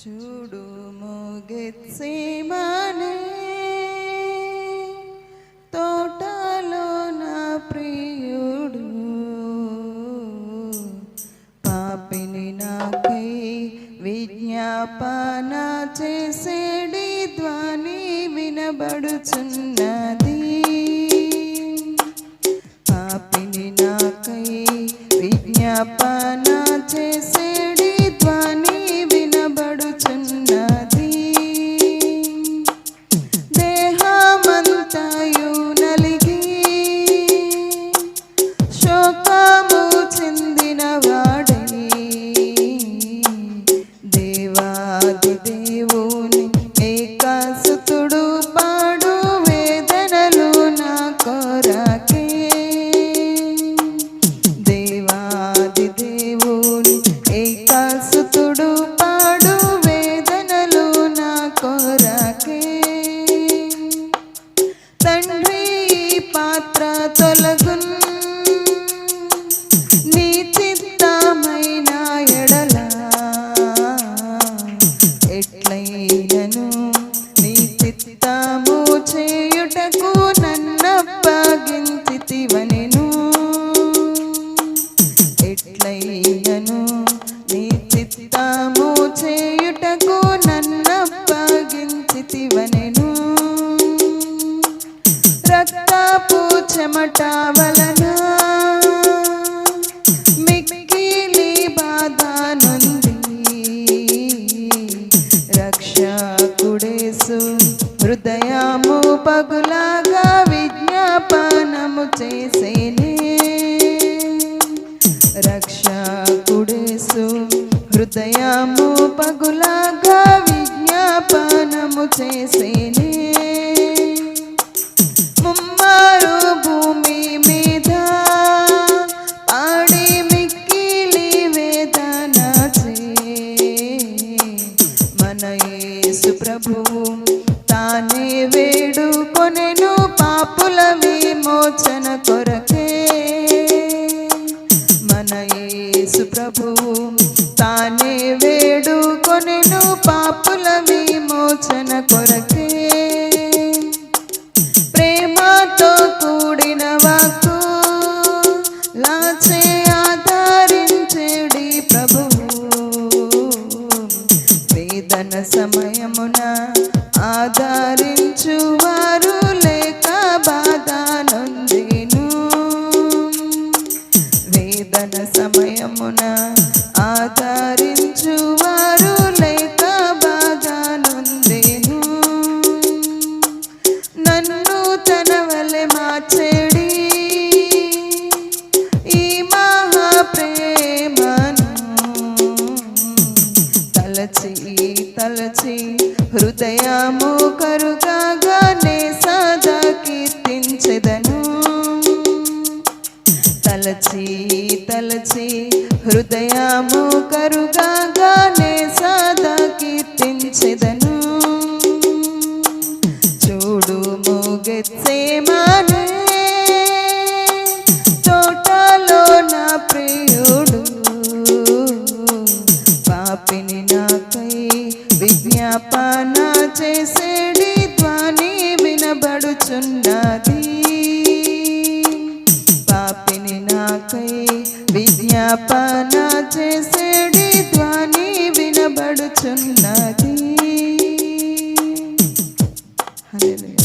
చూడుము గెత్సేమనే తోటలో నా ప్రియుడు పాపిని నాకై విజ్ఞాపన చేసేడి ధ్వని వినబడుచున్నది. పాపిని నాకై విజ్ఞాపన చేసేడి ధ్వని వినబడుచున్నది. దేహమంతయు నలిగి శోకము చెందిన వాడై దేవాది దేవుని ఏకసుతుడు పాడు వేదనలు నా కొరకే. దేవాది దేవుని ఏకసుతుడు పాడు వేదనలు నా కొరకే. తండ్రి పాత్ర తొలగున్ నీ చిత్తమైన ఎడల ఎట్లైనను నీ చిత్తము చేయుటకు నన్నప్పగించితివనెను. ఎట్లైనను నీ చిత్తము చేయుటకు నన్నప్పగించితివనెను. రక్తపు చెమట వలన మిక్కిలి బాధ నొంది రక్షకుడేసు హృదయము పగులాగా విజ్ఞాపనము చేసేనే. రక్షకుడేసు హృదయము పగులాగా విజ్ఞాపనము చేసేనే. ముమ్మారు భూమి మీద పాడి మిక్కిలి వేదన చే మన యేసు ప్రభువు తానే వేడుకొనెను పాపుల విమోచన కొరకే. మన యేసు ప్రభువు తానే వేడుకొనెను పాపుల విమోచన కొరకే. ప్రేమతో కూడిన వాక్కు లాచే ఆదరించేడి ప్రభువు వేదన సమయమున ఆదరించువారు లేక బాధ నొందెను. వేదన సమయమున ఆదరించువారు లేక బాధ నొందెను. నన్ను తన వలె మార్చేడి ఈ మహాప్రేమను తలచి తలచి హృదయము కరుగానే సదా కీర్తించెదను. తలచి తలచి హృదయము కరుగానే సదా కీర్తించెదను. చూడుము గెత్సేమనే తోటలో నా ప్రియుడు పాపిని నాకై విజ్ఞాపన చేసేడి ధ్వని వినబడుచున్నది. పాపిని నాకై విజ్ఞాపన చేసేడి ధ్వని వినబడుచున్నది. హల్లెలూయా.